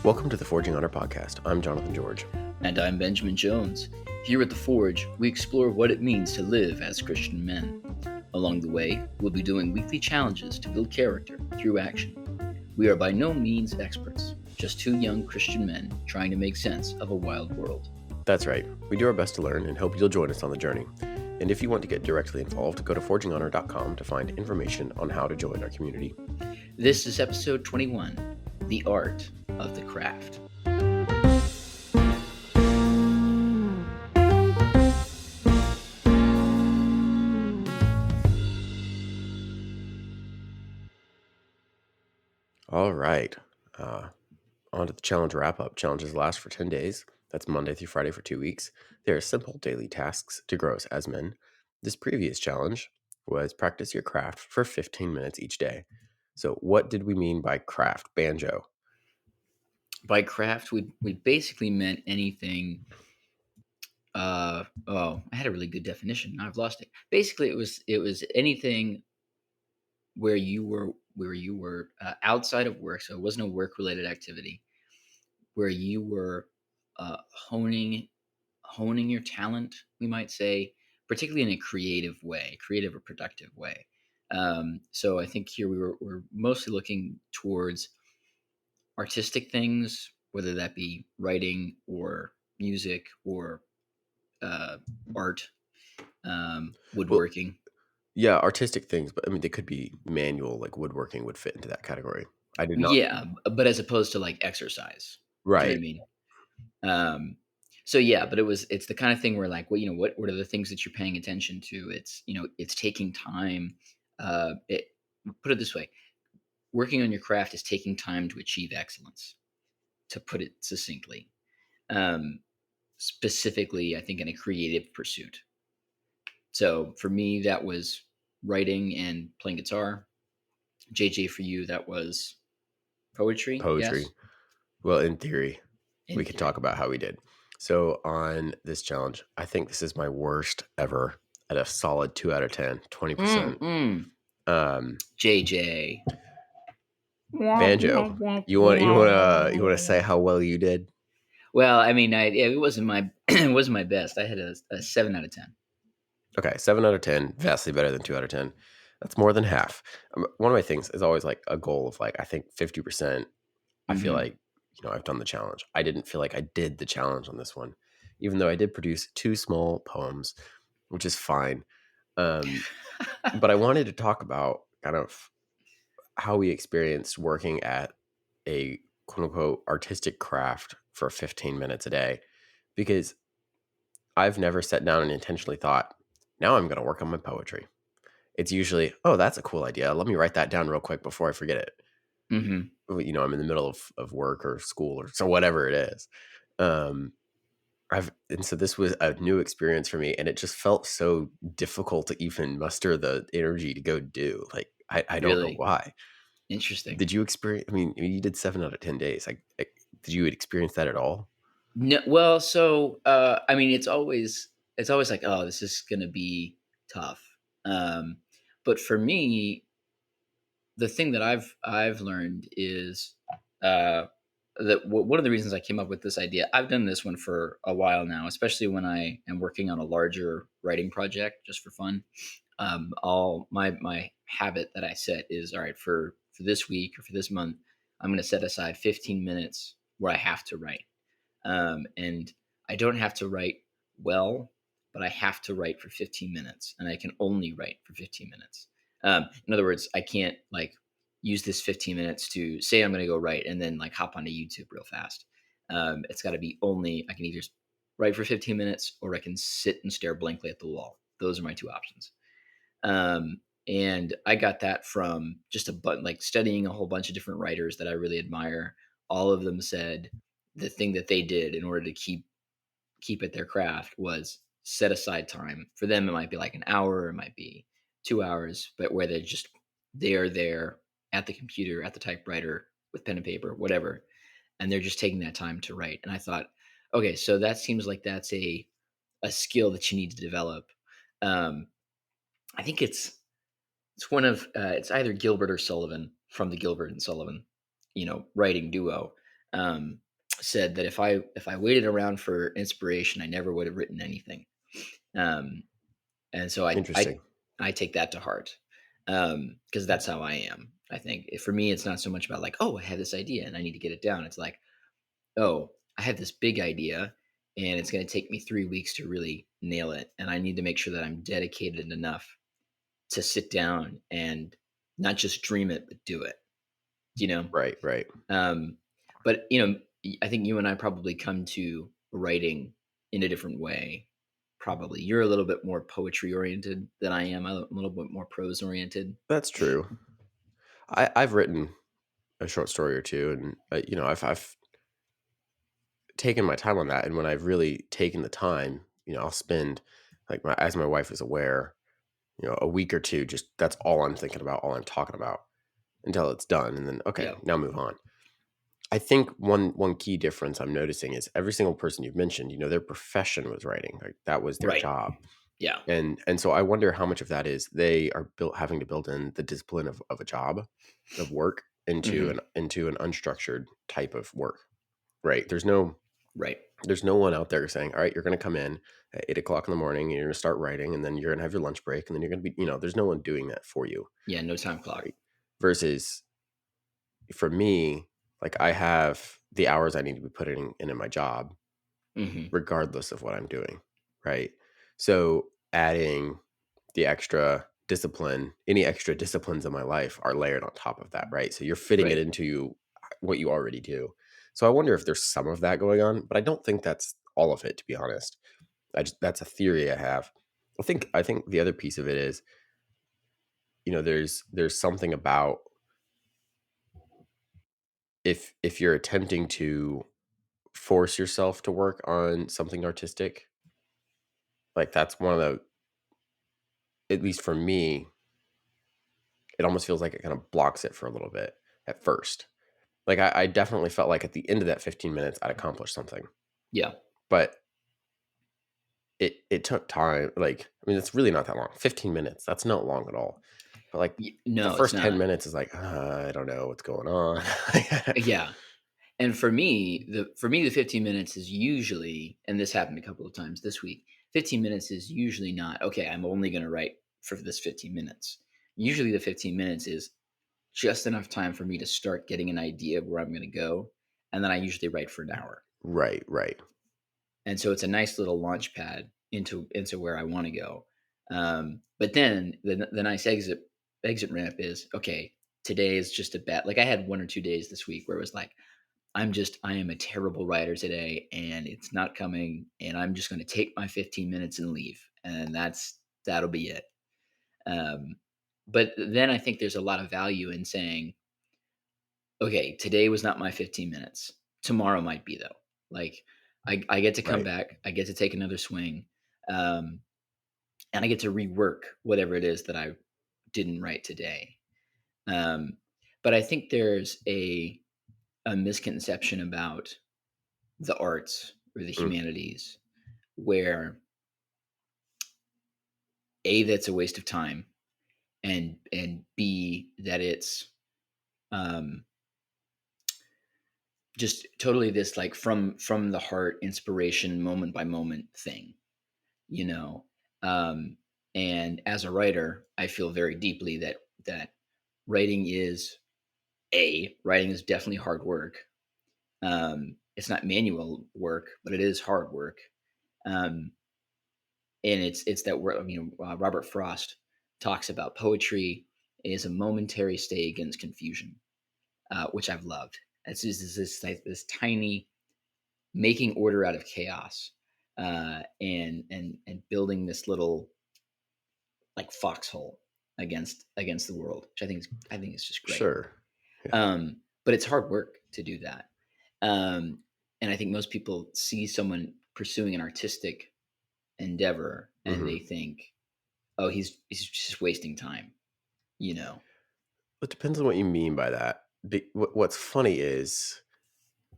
Welcome to the Forging Honor podcast. I'm Jonathan George. And I'm Benjamin Jones. Here at The Forge, we explore what it means to live as Christian men. Along the way, we'll be doing weekly challenges to build character through action. We are by no means experts, just two young Christian men trying to make sense of a wild world. That's right. We do our best to learn and hope you'll join us on the journey. And if you want to get directly involved, go to forginghonor.com to find information on how to join our community. This is episode 21, The Art of the Craft. All right. On to the challenge wrap-up. Challenges last for 10 days. That's Monday through Friday for 2 weeks. They are simple daily tasks to grow us as men. This previous challenge was practice your craft for 15 minutes each day. So what did we mean by craft, Banjo? By craft, we basically meant anything. I had a really good definition. Now I've lost it. Basically, it was anything where you were outside of work, so it wasn't a work related activity, where you were honing your talent, we might say, particularly in a creative or productive way. So I think here we're mostly looking towards artistic things, whether that be writing or music or art, woodworking. Yeah, artistic things, but I mean, they could be manual, like woodworking would fit into that category. I did not. Yeah, but as opposed to like exercise. Do you know Right. what I mean? So yeah, but it's the kind of thing where like, what are the things that you're paying attention to? It's taking time. It Put it this way, working on your craft is taking time to achieve excellence, to put it succinctly. Um, Specifically, I think in a creative pursuit. So for me, that was writing and playing guitar. JJ, for you, that was poetry. Poetry. Yes, Well, in theory, we in could talk theory. about how we did. So on this challenge, I think this is my worst ever at a solid 2 out of 10, 20%. JJ. Banjo, you want to say how well you did? Well, I mean, it wasn't my it wasn't my best. I had a 7 out of 10. Okay, 7 out of 10, vastly better than 2 out of 10. That's more than half. One of my things is always like a goal of like, I think 50%. I feel Hmm. like, I've done the challenge. I didn't feel like I did the challenge on this one, even though I did produce 2 small poems, which is fine. But I wanted to talk about kind of how we experienced working at a quote unquote artistic craft for 15 minutes a day, because I've never sat down and intentionally thought, now I'm going to work on my poetry. It's usually, oh, that's a cool idea. Let me write that down real quick before I forget it. Hmm. I'm in the middle of work or school or so whatever it is. Um, and so this was a new experience for me, and it just felt so difficult to even muster the energy to go do. Like I don't know Really why. interesting. Did you experience? I mean, you did 7 out of 10 days. Did you experience that at all? No, well, so I mean, it's always like, oh, this is gonna be tough. Um, but for me, the thing that I've learned is that one of the reasons I came up with this idea. I've done this one for a while now, especially when I am working on a larger writing project just for fun. All my habit that I set is, all right, for this week or for this month, I'm going to set aside 15 minutes where I have to write. And I don't have to write well, but I have to write for 15 minutes, and I can only write for 15 minutes. In other words, I can't like use this 15 minutes to say I'm going to go write and then like hop onto YouTube real fast. It's got to be only I can either write for 15 minutes or I can sit and stare blankly at the wall. Those are my two options. Um, and I got that from just like studying a whole bunch of different writers that I really admire. All of them said the thing that they did in order to keep at their craft was set aside time. For them, it might be like an hour, it might be 2 hours, but where they're there at the computer, at the typewriter with pen and paper, whatever, and they're just taking that time to write. And I thought, okay, so that seems like that's a skill that you need to develop. Um, I think it's one of it's either Gilbert or Sullivan from the Gilbert and Sullivan, writing duo. um, said that if I waited around for inspiration, I never would have written anything. Um, and so Interesting. I take that to heart, because that's how I am. I think for me, it's not so much about like, oh, I have this idea and I need to get it down. It's like, oh, I have this big idea and it's going to take me 3 weeks to really nail it, and I need to make sure that I'm dedicated enough to sit down and not just dream it, but do it. You know, Right, right. um, but I think you and I probably come to writing in a different way. Probably you're a little bit more poetry oriented than I am. I'm a little bit more prose oriented. That's true. I've written a short story or two, and I've taken my time on that. And when I've really taken the time, I'll spend like as my wife is aware, a week or two. Just that's all I'm thinking about, all I'm talking about until it's done, and then okay, Yeah. now move on. I think one key difference I'm noticing is every single person you've mentioned, their profession was writing, like that was their Right. job. Yeah. And so I wonder how much of that is they are built having to build in the discipline of a job, of work Hmm. into an unstructured type of work, right? Right. There's no one out there saying, all right, you're going to come in at 8 o'clock in the morning and you're going to start writing, and then you're going to have your lunch break, and then you're going to be, there's no one doing that for you, Yeah. No time clock. right? Versus for me, like I have the hours I need to be putting in my job Hmm. regardless of what I'm doing, right? So adding the extra discipline, any extra disciplines in my life are layered on top of that, right? So you're fitting it Right. into what you already do. So I wonder if there's some of that going on, but I don't think that's all of it, to be honest. That's a theory I have. I think the other piece of it is, there's something about if you're attempting to force yourself to work on something artistic, like that's one of the, at least for me, it almost feels like it kind of blocks it for a little bit at first. Like I definitely felt like at the end of that 15 minutes, I'd accomplished something, Yeah. but it took time. Like, I mean, it's really not that long. 15 minutes, that's not long at all. But like the No, it's first 10 not. minutes is like, I don't know what's going on. Yeah. And for me, the 15 minutes is usually, and this happened a couple of times this week. 15 minutes is usually not okay. I'm only going to write for this 15 minutes. Usually, the 15 minutes is just enough time for me to start getting an idea of where I'm going to go, and then I usually write for an hour. Right, right. And so it's a nice little launch pad into where I want to go. But then the nice exit ramp is okay. Today is just a bet. Like I had 1 or 2 days this week where it was like I am a terrible writer today, and it's not coming, and I'm just going to take my 15 minutes and leave, and that'll be it. Um, but then I think there's a lot of value in saying, okay, today was not my 15 minutes. Tomorrow might be though. Like I get to come Right. back, I get to take another swing, um, and I get to rework whatever it is that I didn't write today. Um, but I think there's a misconception about the arts or the Mm, humanities where a that's a waste of time, and b that it's um, just totally this like from the heart inspiration moment by moment thing, you know. um and as a writer, I feel very deeply that writing is writing is definitely hard work. It's not manual work, but it is hard work. um and it's that word, Robert Frost talks about poetry is a momentary stay against confusion, which I've loved. It's just this tiny making order out of chaos, and building this little like foxhole against the world, which I think is just great. sure. Yeah. But it's hard work to do that. um, and I think most people see someone pursuing an artistic endeavor and Hmm. they think, oh, he's just wasting time, you know. It depends on what you mean by that. What's funny is,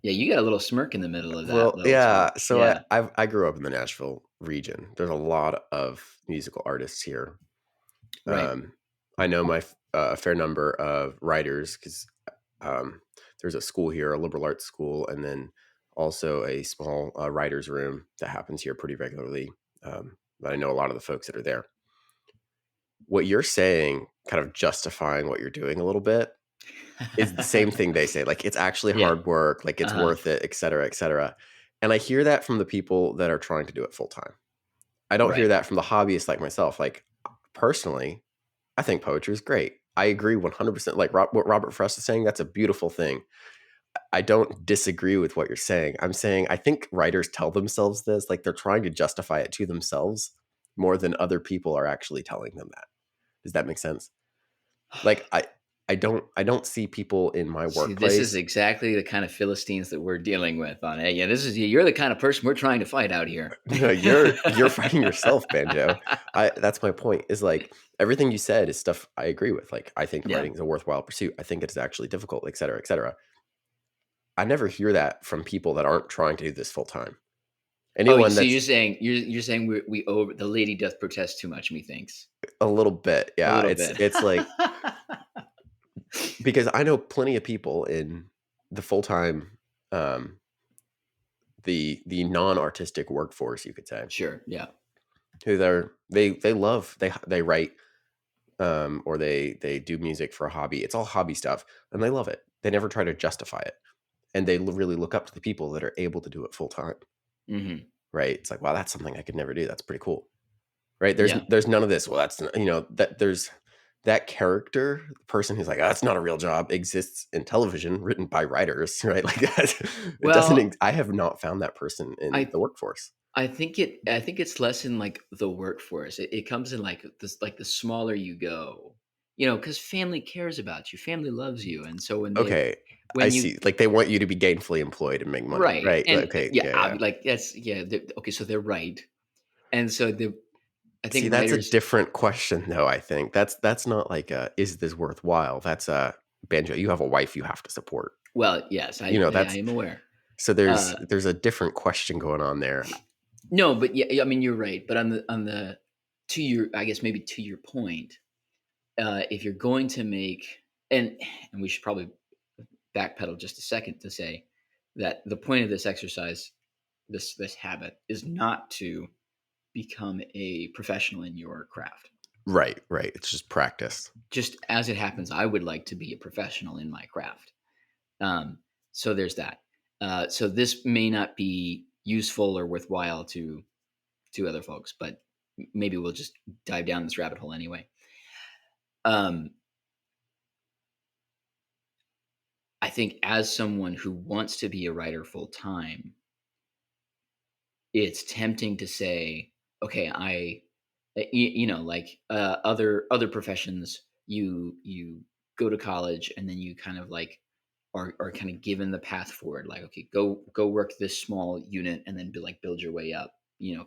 Yeah, you got a little smirk in the middle of that well, little yeah. talk. So Yeah. I grew up in the Nashville region. There's a lot of musical artists here. Right. Um, I know a fair number of writers because um, there's a school here, a liberal arts school, and then also a small writers' room that happens here pretty regularly. But I know a lot of the folks that are there. What you're saying, kind of justifying what you're doing a little bit, is the same thing they say. Like it's actually Yeah. hard work, like it's Uh-huh. worth it, et cetera, et cetera. And I hear that from the people that are trying to do it full time. I don't hear Right. that from the hobbyists like myself. Like personally, I think poetry is great. I agree 100%. Like what Robert Frost is saying, that's a beautiful thing. I don't disagree with what you're saying. I'm saying I think writers tell themselves this, like they're trying to justify it to themselves more than other people are actually telling them that. Does that make sense? Like I don't see people in my See, this is workplace. exactly the kind of Philistines that we're dealing with on it. Yeah, this is you're the kind of person we're trying to fight out here. No, you're fighting yourself, Banjo. I That's my point. Is like everything you said is stuff I agree with. Like I think Yeah. writing is a worthwhile pursuit. I think it's actually difficult, et cetera, et cetera. I never hear that from people that aren't trying to do this full time. Oh, Anyone so that's you're saying we over the lady doth protest too much, methinks. a little bit, A yeah, little it's bit. it's like because I know plenty of people in the full time, um, the non artistic workforce, you could say, Sure, yeah. who they love they write or they do music for a hobby. It's all hobby stuff, and they love it. They never try to justify it, and they really look up to the people that are able to do it full time. Mhm. Right? It's like, wow, that's something I could never do. That's pretty cool. Right? There's Yeah. there's none of this. Well, that's that there's that character, the person who's like, oh, that's not a real job, exists in television, written by writers, right? Like that. It doesn't. Well, I have not found that person in I the workforce. I think it's less in, like, the workforce. It comes in, like, the smaller you go, because family cares about you, family loves you, and so Okay, I when you see. Like they want you to be gainfully employed and make money, right, right? and, Okay, yeah, yeah, I'll yeah. be like, that's yeah, okay, so they're right, and so I See, think that's a writers different question, though. I think that's not like is this worthwhile? That's a Banjo. You have a wife you have to support. well, yes, I That's am aware. so there's Uh, there's a different question going on there. no, but yeah, I mean, you're right, but to your I guess maybe to your point, if you're going to make and we should probably backpedal just a second to say that the point of this exercise, this habit, is not to become a professional in your craft. Right, right. It's just practice. Just as it happens, I would like to be a professional in my craft. Um, so there's that. So this may not be useful or worthwhile to other folks, but maybe we'll just dive down this rabbit hole anyway. Um, I think as someone who wants to be a writer full time, it's tempting to say, okay, like other professions, you go to college and then you kind of like are kind of given the path forward, like okay, go work this small unit and then build your way up,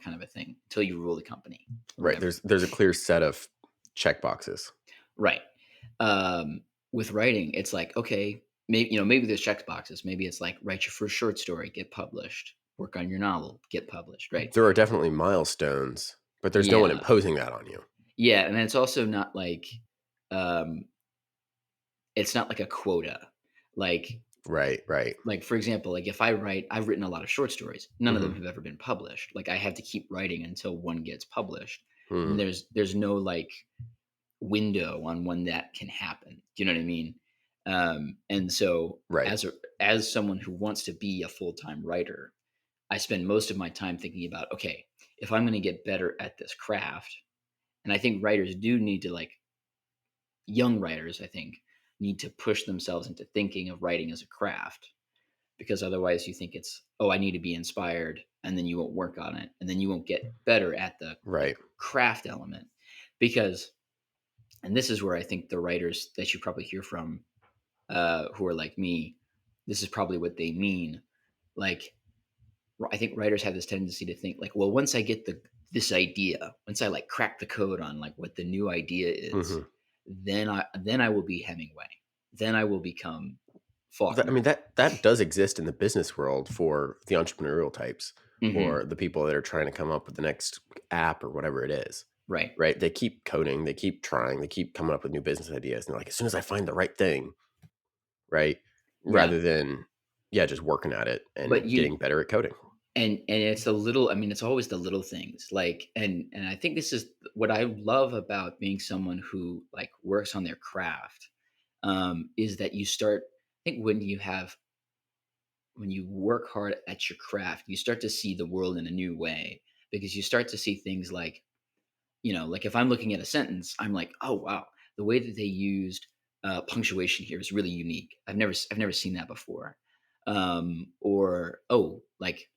kind of a thing until you rule the company or Right. whatever. There's a clear set of check boxes. Right. With writing, it's like, okay, maybe there's check boxes. Maybe it's like write your first short story, get published, work on your novel, get published, right? There are definitely milestones, but there's no one Yeah. imposing that on you. Yeah, and it's also not like um it's not like a quota. Like Right, right. for example, like if I've written a lot of short stories. None of them Mhm. have ever been published. Like I have to keep writing until one gets published. And Mhm. there's no like window on when that can happen. Do you know what I mean? And so Right. as someone who wants to be a full-time writer, I spend most of my time thinking about, okay, if I'm going to get better at this craft, and I think writers do need to like young writers, I think, need to push themselves into thinking of writing as a craft because otherwise you think it's, oh, I need to be inspired, and then you won't work on it, and then you won't get better at the like Right. craft element because and this is where I think the writers that you probably hear from who are like me, this is probably what they mean. Like, I think writers have this tendency to think like, well, once I get this idea, once I like crack the code on like what the new idea is, Mhm. then I will be Hemingway. Then I will become I mean, Faulkner. that does exist in the business world for the entrepreneurial types Hmm. or the people that are trying to come up with the next app or whatever it is. Right. Right? They keep coding, they keep trying, they keep coming up with new business ideas. And they're like, as soon as I find the right thing, right? Yeah, rather than, yeah, just working at it but and you getting better at coding. and it's the little, I mean, it's always the little things, like, and I think this is what I love about being someone who, like, works on their craft, is that you start, I think when you work hard at your craft, you start to see the world in a new way, because you start to see things like, like if I'm looking at a sentence, I'm like, oh wow, the way that they used punctuation here is really unique. I've never seen that before. Or oh, like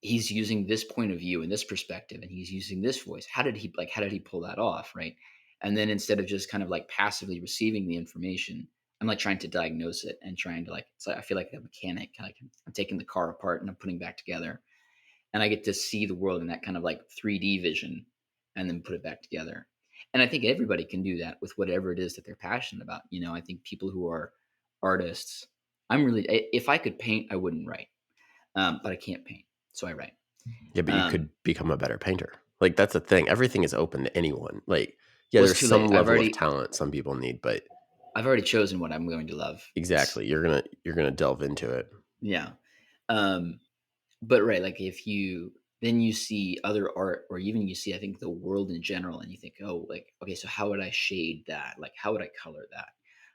he's using this point of view and this perspective, and he's using this voice. How did he pull that off, right? And then instead of just kind of like passively receiving the information, I'm like trying to diagnose it and trying to like, so I feel like a mechanic, like I'm taking the car apart and I'm putting back together, and I get to see the world in that kind of like 3D vision and then put it back together. And I think everybody can do that with whatever it is that they're passionate about. I think people who are artists, if I could paint, I wouldn't write, but I can't paint, so I write. Yeah, but you could Um, become a better painter. Like, that's the thing. Everything is open to anyone. Like, yeah, well, it's there's too some late. level of talent some people need, but I've already chosen what I'm going to love. exactly, you're gonna delve into it. Yeah. Um, But right, like if you then you see other art, or even you see, I think, the world in general, and you think, oh, like, okay, so how would I shade that? Like how would I color that?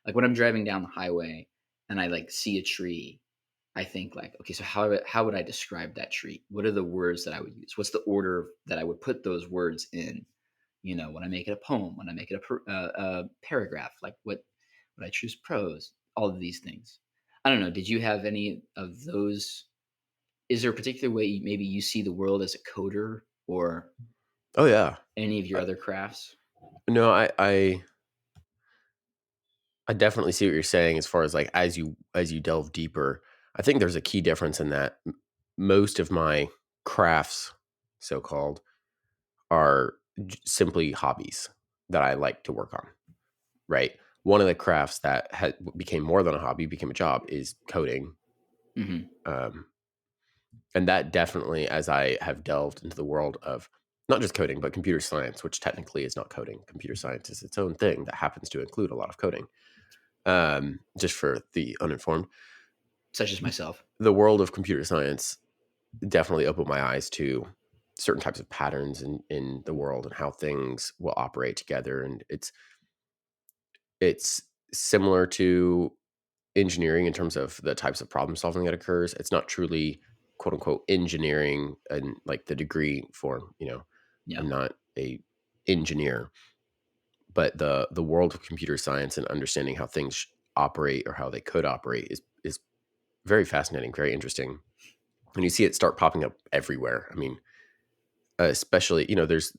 Like when I'm driving down the highway and I like see a tree, I think like, okay, so how would I describe that tree? What are the words that I would use? What's the order that I would put those words in? When I make it a poem, when I make it a paragraph, like what would I choose prose? All of these things. I don't know. Did you have any of those? Is there a particular way maybe you see the world as a coder, or Oh, yeah. any of your Uh, other crafts? no, I definitely see what you're saying as far as, like, as you delve deeper. I think there's a key difference in that most of my crafts, so-called, are simply hobbies that I like to work on, right? One of the crafts that became more than a hobby, became a job, is coding. Mhm. Um, and that definitely, as I have delved into the world of not just coding, but computer science, which technically is not coding. Computer science is its own thing that happens to include a lot of coding. Just for the uninformed, Such as myself. the world of computer science definitely opened my eyes to certain types of patterns in the world and how things will operate together. And it's similar to engineering in terms of the types of problem solving that occurs. It's not truly quote unquote engineering and like the degree form. Yeah. I'm not a engineer, but the world of computer science and understanding how things operate or how they could operate is very fascinating, very interesting. And you see it start popping up everywhere. I mean, especially, there's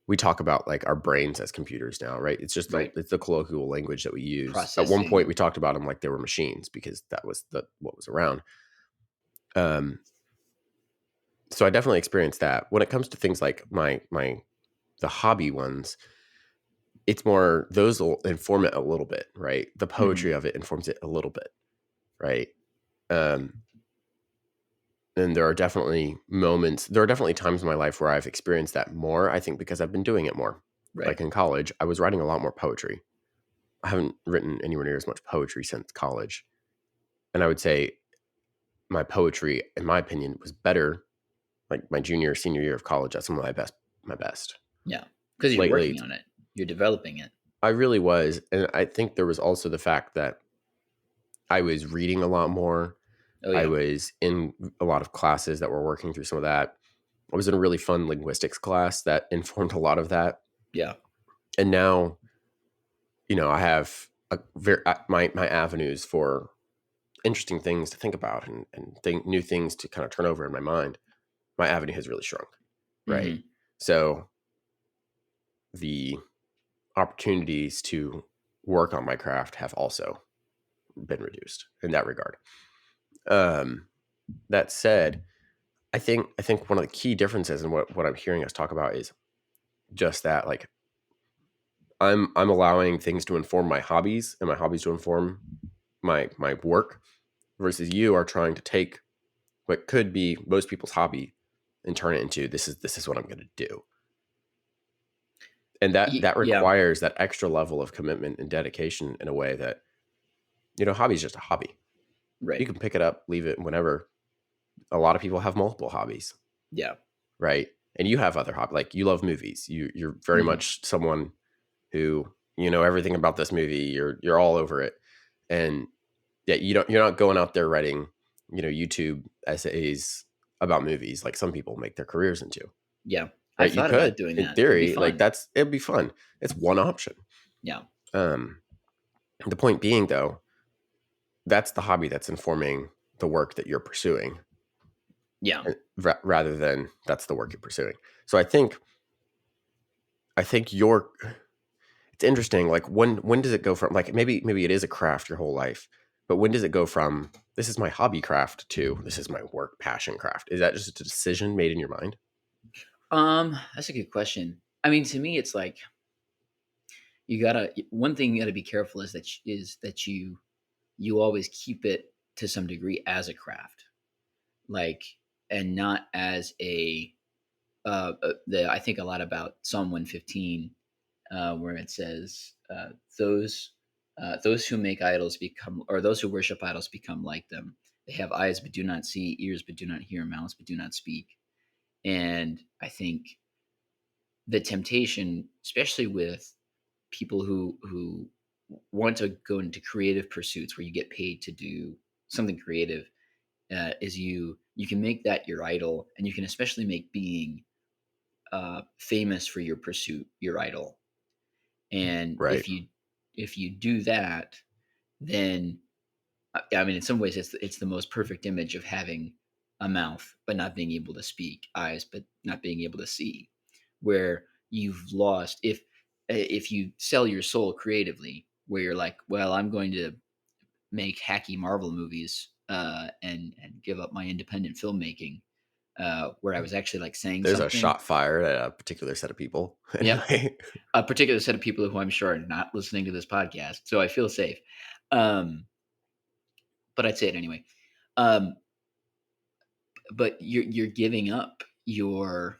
we talk about like our brains as computers now, right? Right. It's the colloquial language that we use. At one point, Processing. we talked about them like they were machines because that was what was around. Um, so I definitely experienced that. When it comes to things like the hobby ones, it's more those will inform it a little bit, right? The poetry Mhm. of it informs it a little bit, right? Um, and there are definitely times in my life where I've experienced that more. I think because I've been doing it more. Like Right. in college, I was writing a lot more poetry. I haven't written anywhere near as much poetry since college. And I would say my poetry, in my opinion, was better like my junior, senior year of college. That's some of my best. Yeah. Because 'Cause you're Lately, working on it. You're developing it. I really was. And I think there was also the fact that I was reading a lot more. Oh, I yeah. was in a lot of classes that were working through some of that. I was in a really fun linguistics class that informed a lot of that. Yeah. And now, I have my avenues for interesting things to think about and new things to kind of turn over in my mind. My avenue has really shrunk, right? Mhm. So the opportunities to work on my craft have also been reduced in that regard. Um, that said, I think one of the key differences in what I'm hearing us talk about is just that, like, I'm allowing things to inform my hobbies and my hobbies to inform my work, versus you are trying to take what could be most people's hobby and turn it into this is what I'm going to do. And that Yeah. requires that extra level of commitment and dedication in a way that, hobby is just a hobby. Right. You can pick it up, leave it whenever. A lot of people have multiple hobbies, Yeah. right? And you have other hobbies, like you love movies. You're very Mhm. much someone who you know everything about this movie. You're all over it, and yeah, you're not going out there writing YouTube essays about movies like some people make their careers into, Yeah. I right? You thought about could, doing in that. It'd be theory, like fun. it'd be fun. It's one option. Yeah. Um, the point being, though, that's the hobby that's informing the work that you're pursuing, Yeah. rather than that's the work you're pursuing. So I think your it's interesting. Like when does it go from like maybe it is a craft your whole life, but when does it go from this is my hobby craft to this is my work passion craft? Is that just a decision made in your mind? That's a good question. I mean, to me, it's like you gotta. One thing you gotta be careful is that you always keep it to some degree as a craft, like, and not as a. I think a lot about Psalm 115, where it says, "Those who make idols become, or those who worship idols become like them. They have eyes but do not see, ears but do not hear, mouths but do not speak." And I think the temptation, especially with people who want to go into creative pursuits where you get paid to do something creative, is you can make that your idol, and you can especially make being famous for your pursuit your idol. And Right. if you do that, then I mean, in some ways, it's the most perfect image of having a mouth but not being able to speak, eyes but not being able to see, where you've lost if you sell your soul creatively, where you're like, well, I'm going to make hacky Marvel movies, and give up my independent filmmaking, where I was actually like saying There's a something. shot fired at a particular set of people. Yep, Anyway, a particular set of people who I'm sure are not listening to this podcast, so I feel safe. Um, but I'd say it anyway. Um, but you're giving up your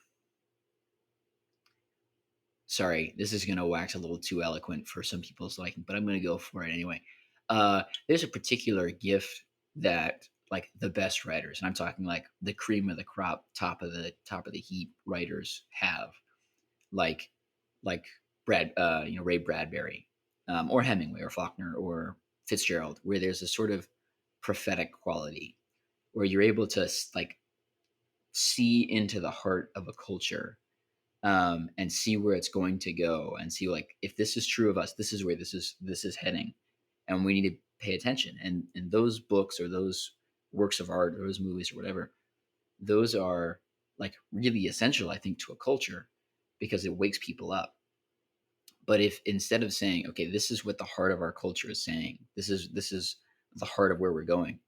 sorry, this is gonna wax a little too eloquent for some people's liking, but I'm gonna go for it anyway. There's a particular gift that like the best writers, and I'm talking like the cream of the crop, top of the heap writers have, like like Ray Bradbury, or Hemingway, or Faulkner, or Fitzgerald, where there's a sort of prophetic quality where you're able to like see into the heart of a culture, and see where it's going to go, and see like if this is true of us, this is where this is heading, and we need to pay attention. And those books or those works of art or those movies or whatever, those are like really essential, I think, to a culture because it wakes people up. But if instead of saying, okay, this is what the heart of our culture is saying, this is the heart of where we're going,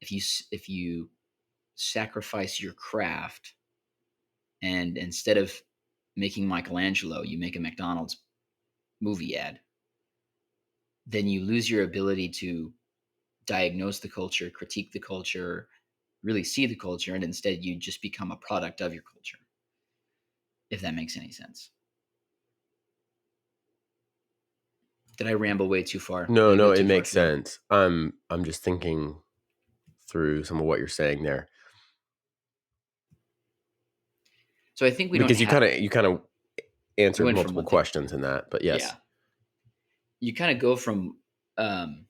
if you sacrifice your craft, and instead of making Michelangelo, you make a McDonald's movie ad, then you lose your ability to diagnose the culture, critique the culture, really see the culture, and instead you just become a product of your culture, if that makes any sense. Did I ramble way too far? no, Did I go no, it too far makes for you? sense. I'm just thinking through some of what you're saying there So I think we don't because you have. kind of you kind of You answered went from multiple one thing. questions in that, but yes, Yeah. You kind of go from, um,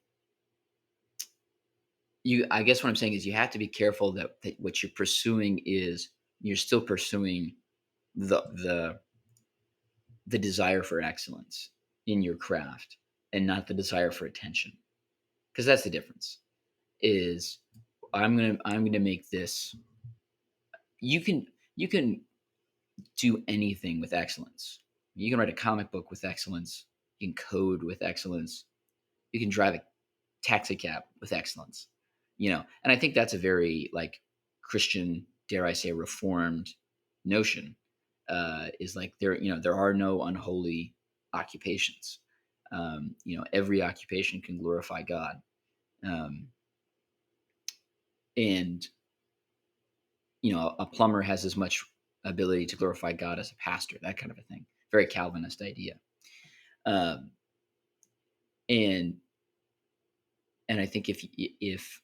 I guess what I'm saying is you have to be careful that what you're pursuing is you're still pursuing the the the desire for excellence in your craft, and not the desire for attention, because that's the difference. Is I'm gonna make this. You can do anything with excellence. You can write a comic book with excellence. You can code with excellence. You can drive a taxi cab with excellence. And I think that's a very like Christian, dare I say, reformed notion. Is like there are no unholy occupations. Every occupation can glorify God, um, and a plumber has as much ability to glorify God as a pastor. That kind of a thing. Very Calvinist idea. Um, and and I think if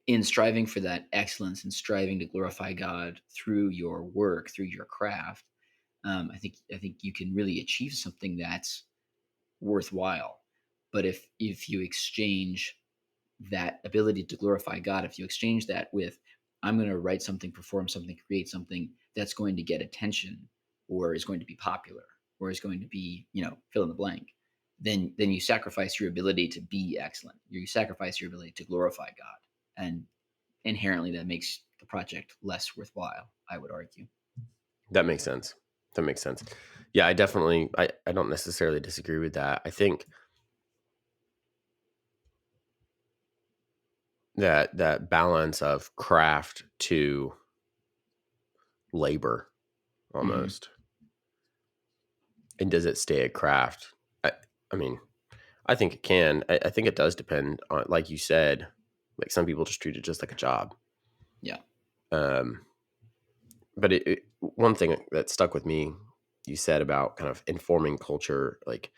in striving for that excellence and striving to glorify God through your work, through your craft, I think you can really achieve something that's worthwhile. But if you exchange that ability to glorify God, if you exchange that with, I'm going to write something, perform something, create something that's going to get attention, or is going to be popular, or is going to be, fill in the blank, then you sacrifice your ability to be excellent. You sacrifice your ability to glorify God, and inherently that makes the project less worthwhile, I would argue. That makes sense. That makes sense. Yeah, I don't necessarily disagree with that. I think that balance of craft to labor Hmm. almost. And does it stay a craft? I I mean, I think it can. I think it does depend on, like you said, like some people just treat it just like a job. Yeah. Um, but one thing that stuck with me, you said about kind of informing culture, like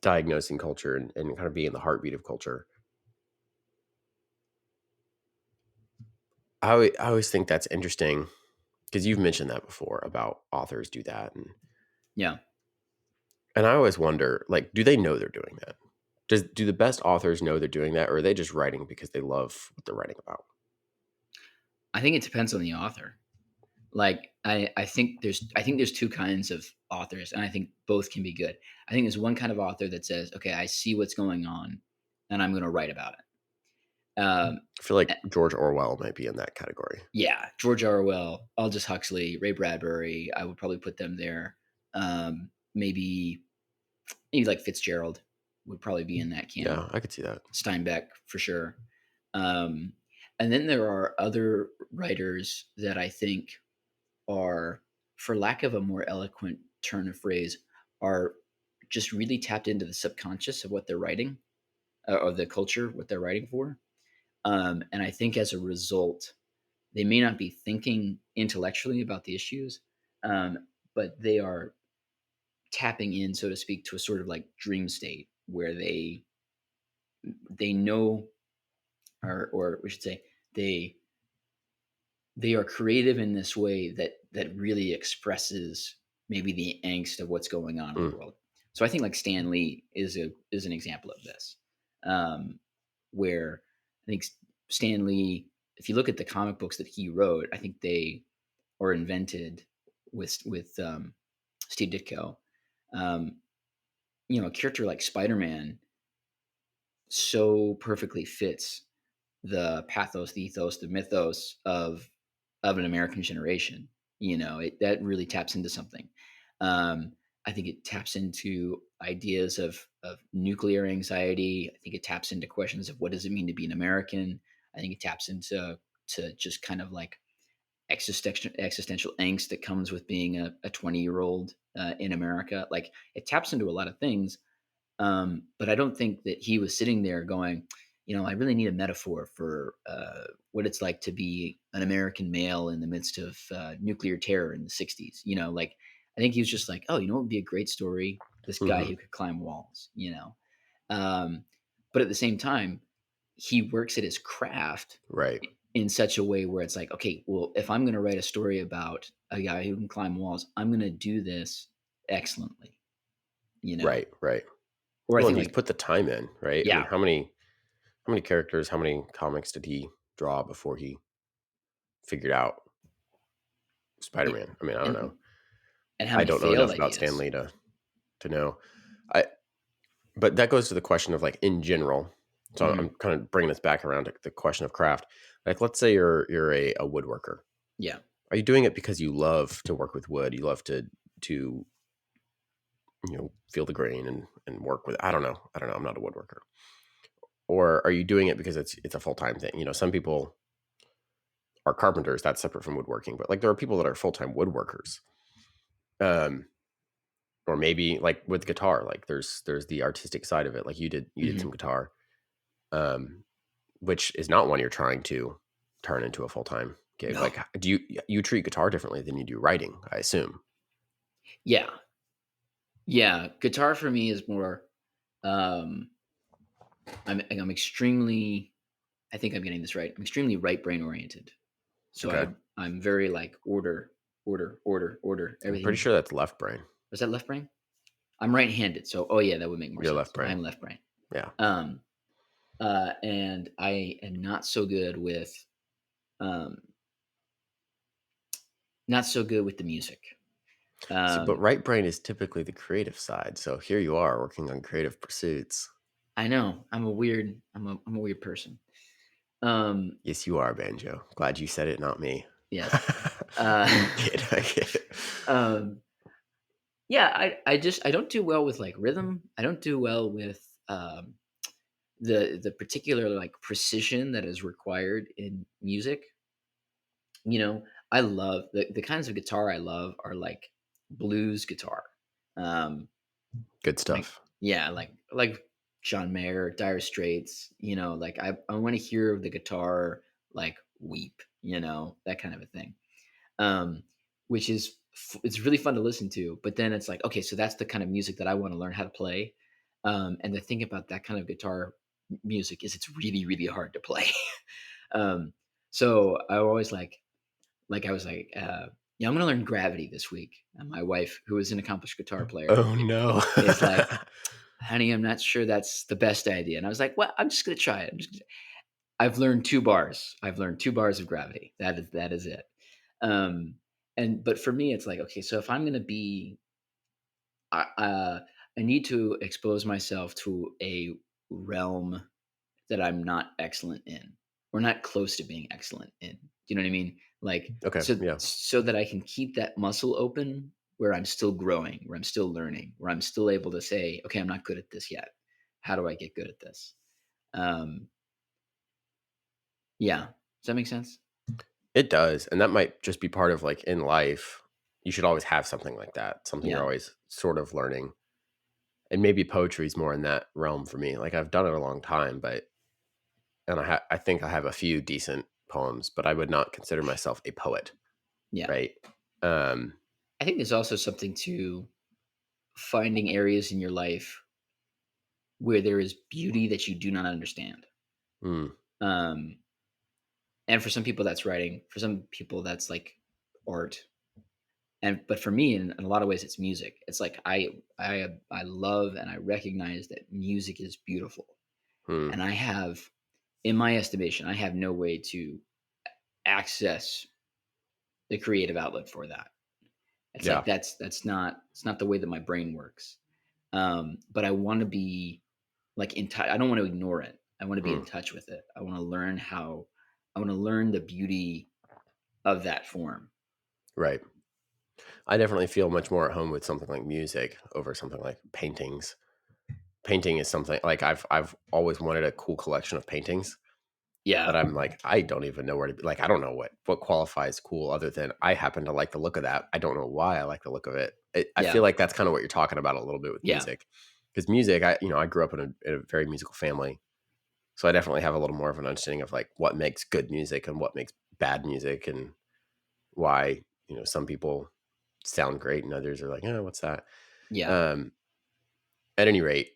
diagnosing culture and kind of being the heartbeat of culture. I always think that's interesting because you've mentioned that before about authors do that, Yeah. and I always wonder, like, do they know they're doing that? Do the best authors know they're doing that, or are they just writing because they love what they're writing about? I think it depends on the author. Like, I think there's two kinds of authors, and I think both can be good. I think there's one kind of author that says, "Okay, I see what's going on, and I'm gonna write about it." I feel like Eh George Orwell might be in that category. yeah, George Orwell, Aldous Huxley, Ray Bradbury, I would probably put them there. Maybe like Fitzgerald would probably be in that camp. Yeah, I could see that. Steinbeck for sure. Um, and then there are other writers that I think are, for lack of a more eloquent turn of phrase, are just really tapped into the subconscious of what they're writing, or the culture, what they're writing for. And I think as a result, they may not be thinking intellectually about the issues, but they are tapping in, so to speak, to a sort of like dream state where they know, or we should say, they they are creative in this way that really expresses maybe the angst of what's going on in the Mm, world. So I think like Stan Lee is an example of this, um, where I think Stan Lee, if you look at the comic books that he wrote, I think they are invented with Steve Ditko. Um, a character like Spider Man so perfectly fits the pathos, the ethos, the mythos of an American generation. That really taps into something. I think it taps into ideas of nuclear anxiety. I think it taps into questions of what does it mean to be an American. I think it taps into to just kind of like existential angst that comes with being a 20-year-old in America. Like it taps into a lot of things, but I don't think that he was sitting there going, I really need a metaphor for what it's like to be an American male in the midst of nuclear terror in the 60s. Like I think he was just like, oh, what would be a great story? This guy mhm. who could climb walls. Um, but at the same time, he works at his craft Right, in such a way where it's like, okay, well, if I'm going to write a story about a guy who can climb walls, I'm going to do this excellently, you know? right, right. Or I Well, and think he's like, put the time in, right? I mean, yeah, how many characters, how many comics did he draw before he figured out yeah, Spider-Man? I mean, I don't know. and and how I many don't know failed enough about Stan ideas. Lee to know. I But that goes to the question of, like, in general, so I'm Mhm. kind of bringing this back around to the question of craft. Like, let's say you're a woodworker. Yeah. Are you doing it because you love to work with wood? You love to feel the grain and work with, I don't know, I'm not a woodworker. Or are you doing it because it's a full-time thing? Some people are carpenters, that's separate from woodworking, but, like, there are people that are full-time woodworkers. Um, or maybe, like, with guitar, like, there's the artistic side of it, like, you did some Mhm. guitar, um, which is not one you're trying to turn into a full-time gig. No. Like, do you treat guitar differently than you do writing, I assume? Yeah. Yeah. Guitar for me is more, um I'm extremely I think I'm getting this right. I'm extremely right brain oriented. So Okay. I'm very like order, order, order, order. I'm pretty Everything. sure that's left brain. Was that left brain? I'm right handed. So oh yeah, that would make more You're sense. left brain. I'm left brain. Yeah. Um, and I am not so good with um, not so good with the music. See, but Um, right brain is typically the creative side. So here you are working on creative pursuits. I know I'm a weird person. Um, Yes, you are, Banjo. Glad you said it, not me. yes. I Uh, kid, I kid. um, yeah, I just I don't do well with like rhythm. I don't do well with the particular like precision that is required in music. You know, I love the kinds of guitar I love are like blues guitar. Um, Good like stuff. yeah, like John Mayer, Dire Straits. You know, like I want to hear the guitar like weep. You know, that kind of a thing. Um, which is it's really fun to listen to. But then it's like, okay, so that's the kind of music that I want to learn how to play. And the thing about that kind of guitar music is it's really really hard to play. um, so I always like I was like, yeah, I'm gonna learn gravity this week. And my wife, who is an accomplished guitar player, Oh no. is like, honey, I'm not sure that's the best idea. And I was like, well, I'm just gonna try it. I've learned 2 bars. I've learned 2 bars of gravity. That is it. Um, and but for me, it's like, okay, so if I'm gonna be I I need to expose myself to a realm that I'm not excellent in, or not close to being excellent in. Do you know what I mean? Like, Okay, yeah. so that I can keep that muscle open where I'm still growing, where I'm still learning, where I'm still able to say, "Okay, I'm not good at this yet. How do I get good at this?" Um, yeah. Does that make sense? It does, and that might just be part of, like, in life, you should always have something like that, something you're Yeah. always sort of learning, and maybe poetry is more in that realm for me. Like, I've done it a long time, but and I think I have a few decent poems, but I would not consider myself a poet, Yeah. right? Um, I think there's also something to finding areas in your life where there is beauty that you do not understand. mm, Um, and for some people that's writing, for some people that's like art. And but for me, in a lot of ways, it's music. It's like I love and I recognize that music is beautiful, mm, and I have, in my estimation, I have no way to access the creative outlet for that. It's like yeah, that's not it's not the way that my brain works. But I want to be like in touch. I don't want to ignore it. I want to be in mm, touch with it. I want to learn how. I want to learn the beauty of that form. right. I definitely feel much more at home with something like music over something like paintings. Painting is something like I've always wanted a cool collection of paintings. But Yeah, I'm like, I don't even know where to be. Like, I don't know what qualifies cool other than I happen to like the look of that. I don't know why I like the look of it. I feel yeah, like that's kind of what you're talking about a little bit with yeah, music, because music, I grew up in a very musical family, so I definitely have a little more of an understanding of like what makes good music and what makes bad music, and why some people sound great and others are like, oh, what's that? yeah, Um, at any rate,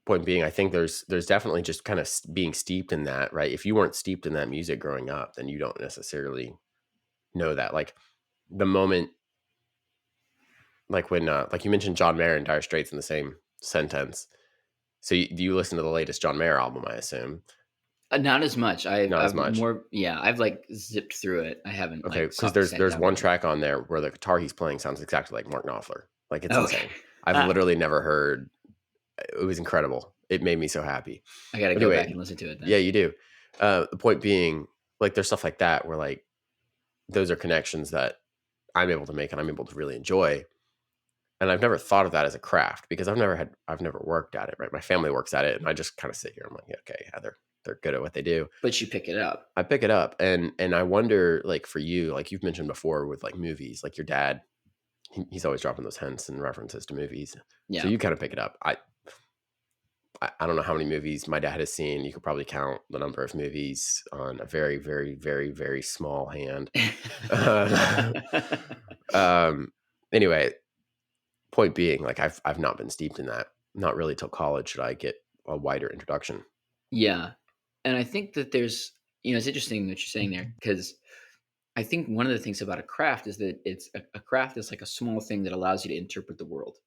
point being, I think there's definitely just kind of being steeped in that, right? If you weren't steeped in that music growing up, then you don't necessarily know that. Like the moment, like when, like you mentioned John Mayer and Dire Straits in the same sentence. So do you listen to the latest John Mayer album? I assume not as much. not as I've much. more. Yeah, I've like zipped through it. I haven't Okay, like because sat there's down one with it. track on there where the guitar he's playing sounds exactly like Mark Knopfler. Like it's Okay, insane. I've uh, literally never heard. It was incredible. It made me so happy. I got to go back Anyway, and listen to it yeah, then. you do. The point being, like, there's stuff like that where like those are connections that I'm able to make and I'm able to really enjoy. And I've never thought of that as a craft because I've never worked at it, right? My family works at it and I just kind of sit here. I'm like, yeah, okay, yeah, they're good at what they do. But you pick it up. I pick it up and I wonder, like, for you, like you've mentioned before with like movies, like your dad, he's always dropping those hints and references to movies. So Yeah, you kind of pick it up. I don't know how many movies my dad has seen. You could probably count the number of movies on a very, very, very, very small hand. Uh, um, anyway, point being, like I've not been steeped in that. Not really till college should I get a wider introduction. yeah. And I think that there's It's interesting that you're saying there because I think one of the things about a craft is that it's a craft is like a small thing that allows you to interpret the world.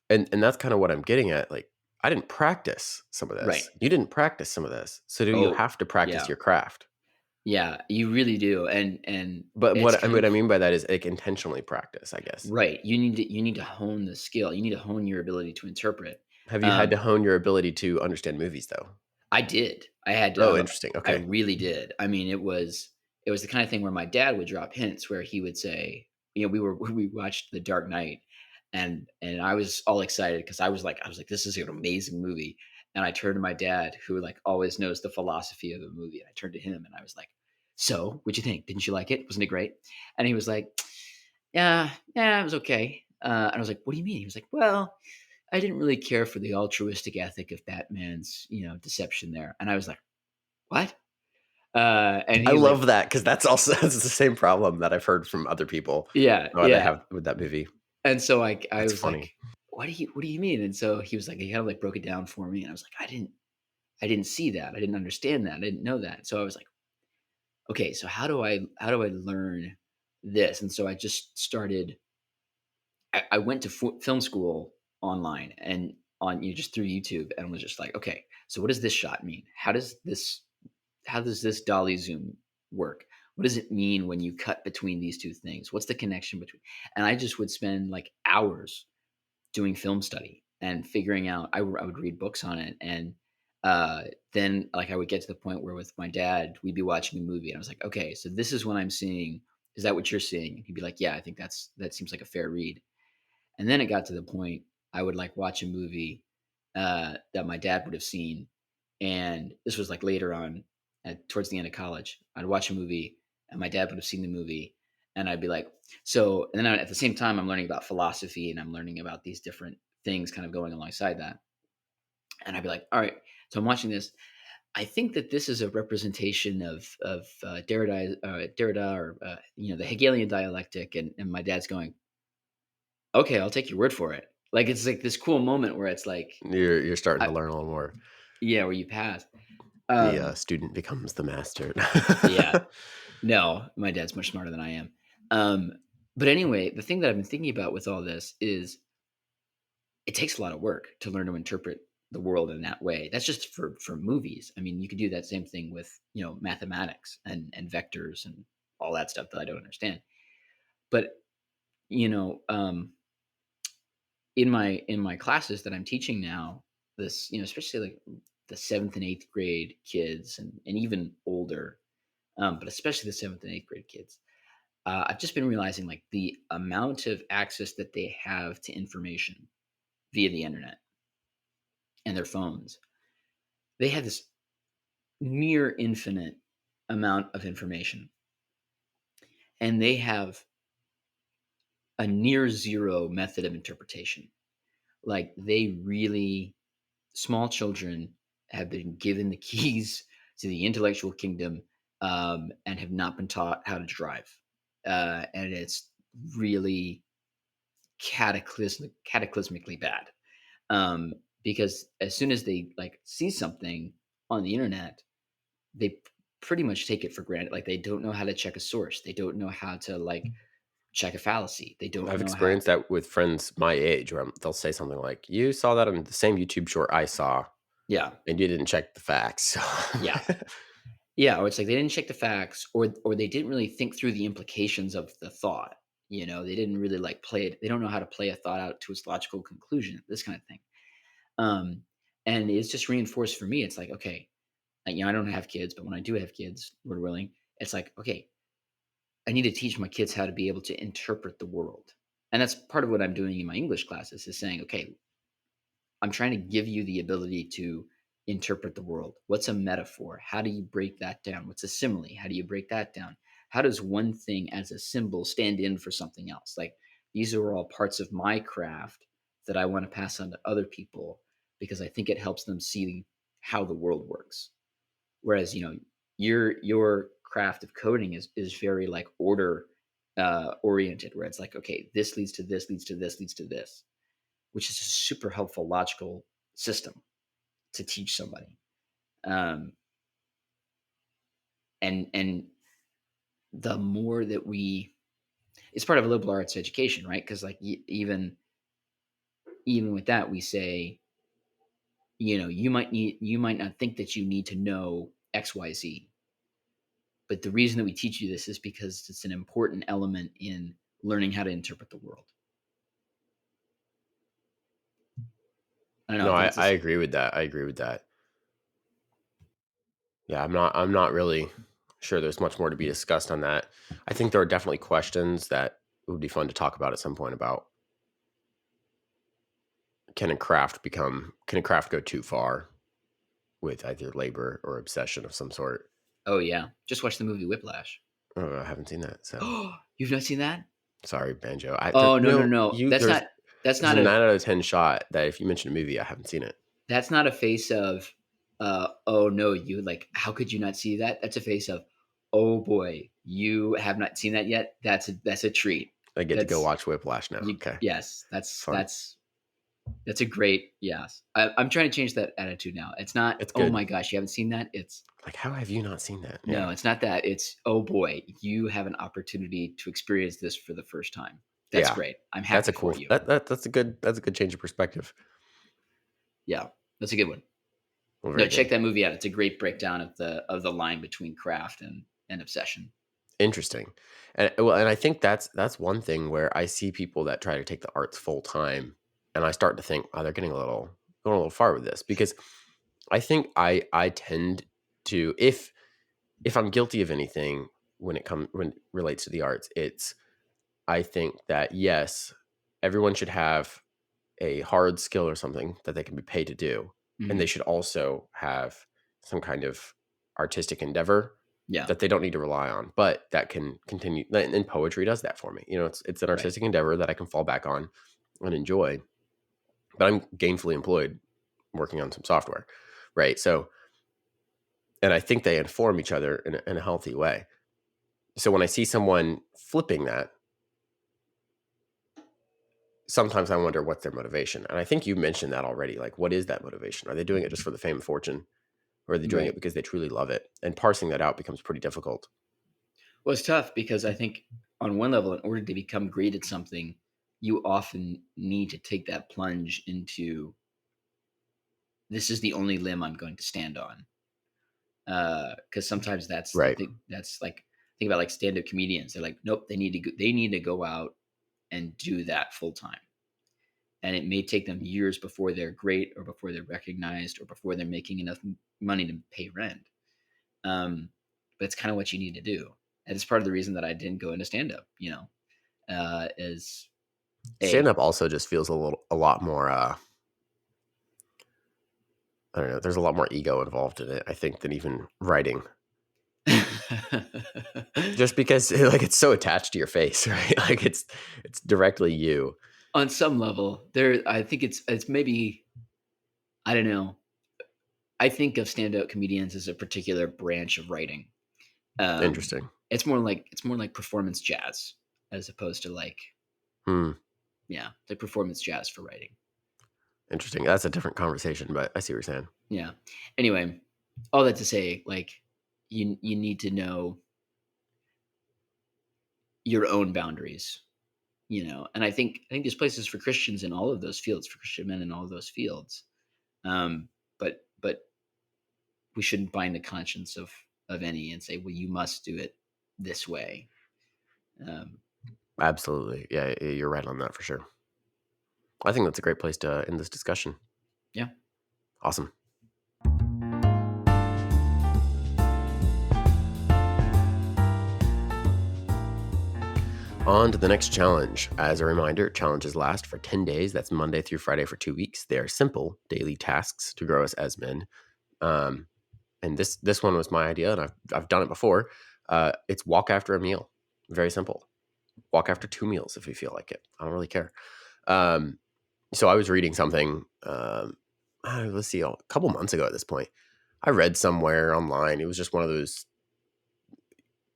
And that's kinda what I'm getting at, like, I didn't practice some of Right. this. You didn't practice some of this. So do you Oh, have to practice yeah. your craft? Yeah, you really do, and But it's what kind I of mean by that is, like, intentionally practice, I guess. right. You need to hone the skill. You need to hone your ability to interpret. Have you had to Um, hone your ability to understand movies, though? I did. I had Oh, to. interesting, I okay. really did. I mean, it was the kind of thing where my dad would drop hints where he would say, we watched The Dark Knight, and I was all excited because I was like, this is an amazing movie. And I turned to my dad, who like always knows the philosophy of the movie. And I turned to him and I was like, "So, what'd you think? Didn't you like it? Wasn't it great?" And he was like, "Yeah, yeah, it was okay." And I was like, "What do you mean?" He was like, "Well, I didn't really care for the altruistic ethic of Batman's, deception there." And I was like, "What?" And I he's like, love that because that's also that's the same problem that I've heard from other people, "Yeah, they yeah." have with that movie. And so I That's was funny. like, "What do you mean?" And so he was like, he kind of like broke it down for me, and I was like, "I didn't see that. I didn't understand that. I didn't know that." So I was like, "Okay, so how do I learn this?" And so I just started. I went to film school online and just through YouTube and was just like, okay, so what does this shot mean? How does this dolly zoom work? What does it mean when you cut between these two things? What's the connection between? And I just would spend like hours doing film study and figuring out. I would read books on it, and then like I would get to the point where with my dad we'd be watching a movie, and I was like, okay, so this is what I'm seeing. Is that what you're seeing? And he'd be like, yeah, I think that seems like a fair read. And then it got to the point I would like watch a movie that my dad would have seen, and this was like later on, towards the end of college. I'd watch a movie, and my dad would have seen the movie, and I'd be like, so. And then at the same time, I'm learning about philosophy, and I'm learning about these different things, kind of going alongside that. And I'd be like, all right, so I'm watching this. I think that this is a representation of Derrida, or the Hegelian dialectic, and my dad's going, okay, I'll take your word for it. Like, it's like this cool moment where it's like, You're starting I to learn a little more. yeah, where you pass. The, Um, student becomes the master. yeah. No, my dad's much smarter than I am. Um, but anyway, the thing that I've been thinking about with all this is it takes a lot of work to learn to interpret the world in that way. That's just for movies. I mean, you could do that same thing with, mathematics and vectors and all that stuff that I don't understand. But, you know, um in my classes that I'm teaching now, this, especially like the 7th and 8th grade kids and even older, but especially the 7th and 8th grade kids, I've just been realizing like the amount of access that they have to information via the internet and their phones. They have this near infinite amount of information, and they have a near zero method of interpretation. Like they really small children have been given the keys to the intellectual kingdom, and have not been taught how to drive. And it's really cataclysmically bad. Because as soon as they like see something on the internet, they pretty much take it for granted. Like they don't know how to check a source. They don't know how to like check a fallacy. They don't I've know how. experienced that with friends my age where they'll say something like, "You saw that on the same YouTube short I saw, Yeah, and you didn't check the facts." yeah. Yeah, or it's like they didn't check the facts, or they didn't really think through the implications of the thought. They didn't really like play it. They don't know how to play a thought out to its logical conclusion. This kind of thing. Um, and it's just reinforced for me. It's like, okay, I don't have kids, but when I do have kids, Lord willing, it's like, okay, I need to teach my kids how to be able to interpret the world, and that's part of what I'm doing in my English classes. Is saying, okay, I'm trying to give you the ability to interpret the world. What's a metaphor? How do you break that down? What's a simile? How do you break that down? How does one thing as a symbol stand in for something else? Like these are all parts of my craft that I want to pass on to other people because I think it helps them see how the world works. Whereas, your craft of coding is very like order oriented, where it's like, okay, this leads to this, leads to this, leads to this, which is a super helpful logical system to teach somebody. Um, And the more that we, it's part of a liberal arts education, right? Because like even with that, we say, you might not think that you need to know XYZ, but the reason that we teach you this is because it's an important element in learning how to interpret the world. I don't know. No, I think I it's agree with that. I agree with that. Yeah, I'm not really sure there's much more to be discussed on that. I think there are definitely questions that would be fun to talk about at some point about can a craft go too far with either labor or obsession of some sort? oh yeah, just watch the movie Whiplash. Oh, I haven't seen that, so Oh, you've not seen that? sorry, Banjo. Oh no, no, no. That's There's not a a 9 out of 10 shot that if you mention a movie, I haven't seen it. that's not a face of oh no, you like how could you not see that? That's a face of oh boy, you have not seen that yet. That's a treat. I get to go That's watch Whiplash now. you Okay, yes, it's fun. that's a great yes. I'm trying to change that attitude now. It's not, It's "Oh good. my gosh, you haven't seen that?" It's, Like, how have you not seen that? Yeah, no, it's not that. It's, "Oh boy, you have an opportunity to experience this for the first time." That's yeah. great. I'm That's happy a for cool. you. That's a good change of perspective. Yeah, that's a good one. Well, No, very check good. that movie out. It's a great breakdown of the line between craft and obsession. Interesting. And I think that's one thing where I see people that try to take the arts full time, and I start to think, oh, they're getting going a little far with this because I think I tend to if I'm guilty of anything when it relates to the arts, it's I think that yes, everyone should have a hard skill or something that they can be paid to do, and they Mhm. should also have some kind of artistic endeavor Yeah, that they don't need to rely on, but that can continue. And poetry does that for me. It's an right. artistic endeavor that I can fall back on and enjoy. But I'm gainfully employed working on some software, right? So, and I think they inform each other in a healthy way. So when I see someone flipping that, sometimes I wonder what's their motivation. And I think you mentioned that already. Like, what is that motivation? Are they doing it just for the fame and fortune? Or are they doing it Right. because they truly love it? And parsing that out becomes pretty difficult. Well, it's tough because I think on one level, in order to become great at something, you often need to take that plunge into, "This is the only limb I'm going to stand on." Because sometimes Right. that's like, think about like stand-up comedians. They're like, nope, they need to go out and do that full time, and it may take them years before they're great or before they're recognized or before they're making enough money to pay rent. But it's kind of what you need to do, and it's part of the reason that I didn't go into stand-up. Is Stand a up also just feels a lot more, I don't know, there's a lot more ego involved in it, I think, than even writing. Just because like it's so attached to your face, right? Like it's directly you. on some level there. I think it's maybe, I don't know. I think of stand-up comedians as a particular branch of writing. Um, Interesting. it's more like performance jazz as opposed to like, Hmm. yeah, like performance jazz for writing. Interesting. That's a different conversation, but I see what you're saying. Yeah. Anyway, all that to say, like, you need to know your own boundaries, and I think there's places for Christians in all of those fields, for Christian men in all of those fields. But we shouldn't bind the conscience of any and say, well, you must do it this way. Um, Absolutely. Yeah, you're right on that for sure. I think that's a great place to end this discussion. yeah. Awesome. On to the next challenge. As a reminder, challenges last for 10 days. That's Monday through Friday for 2 weeks. They are simple daily tasks to grow us as men. Um, and this one was my idea, and I've done it before. It's walk after a meal. Very simple. Walk after 2 meals if you feel like it. I don't really care. Um, so I was reading something. Let's see, a couple months ago at this point. I read somewhere online. It was just one of those.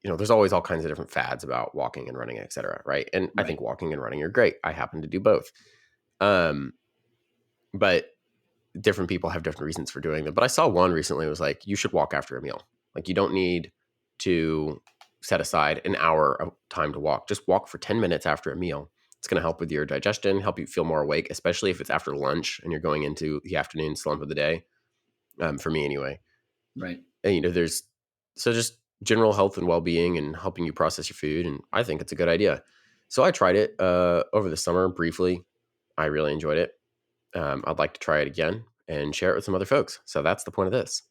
There's always all kinds of different fads about walking and running, et cetera, right? And I think Right. walking and running are great. I happen to do both. Um, but different people have different reasons for doing them. But I saw one recently was like, you should walk after a meal. Like you don't need to set aside an hour of time to walk. Just walk for 10 minutes after a meal. It's going to help with your digestion, help you feel more awake, especially if it's after lunch and you're going into the afternoon slump of the day. For me, anyway. Right. And, there's so just general health and well-being and helping you process your food. And I think it's a good idea. So I tried it over the summer briefly. I really enjoyed it. I'd like to try it again and share it with some other folks. So that's the point of this.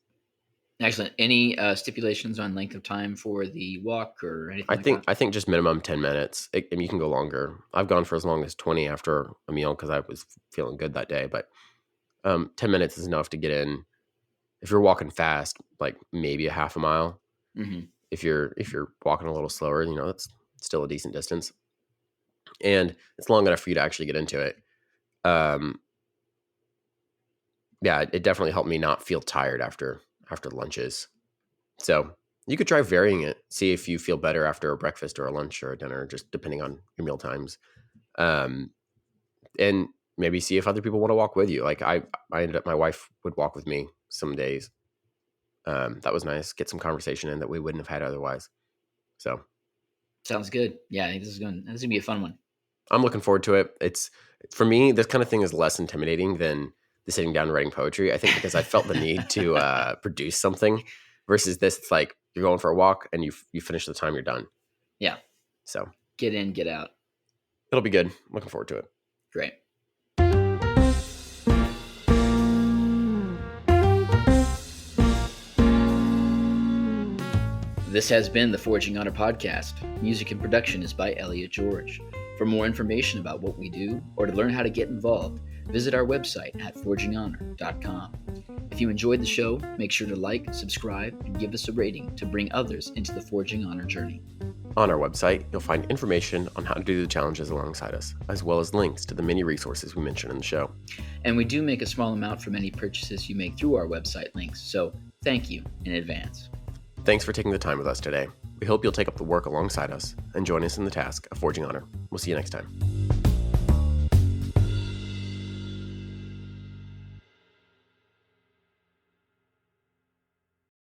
Excellent. Any stipulations on length of time for the walk or anything like that? I think just minimum 10 minutes. And you can go longer. I've gone for as long as 20 after a meal because I was feeling good that day. But 10 minutes is enough to get in. If you're walking fast, like maybe a half a mile. Hmm. If you're walking a little slower, that's still a decent distance. And it's long enough for you to actually get into it. Um, yeah, it definitely helped me not feel tired after lunches. So you could try varying it, see if you feel better after a breakfast or a lunch or a dinner, just depending on your meal times. Um, and maybe see if other people want to walk with you. Like I ended up, my wife would walk with me some days. That was nice. Get some conversation in that we wouldn't have had otherwise. So Sounds good. Yeah, I think this is gonna be a fun one. I'm looking forward to it. It's for me, this kind of thing is less intimidating than the sitting down and writing poetry. I think because I felt the need to produce something versus this, it's like you're going for a walk and you finish the time you're done. Yeah, So get in, get out. it'll be good. Looking forward to it. Great. This has been the Forging Honor podcast. Music and production is by Elliot George. For more information about what we do or to learn how to get involved, visit our website at forginghonor.com. If you enjoyed the show, make sure to like, subscribe, and give us a rating to bring others into the Forging Honor journey. On our website, you'll find information on how to do the challenges alongside us, as well as links to the many resources we mentioned in the show. And we do make a small amount from any purchases you make through our website links, so thank you in advance. Thanks for taking the time with us today. We hope you'll take up the work alongside us and join us in the task of forging honor. We'll see you next time.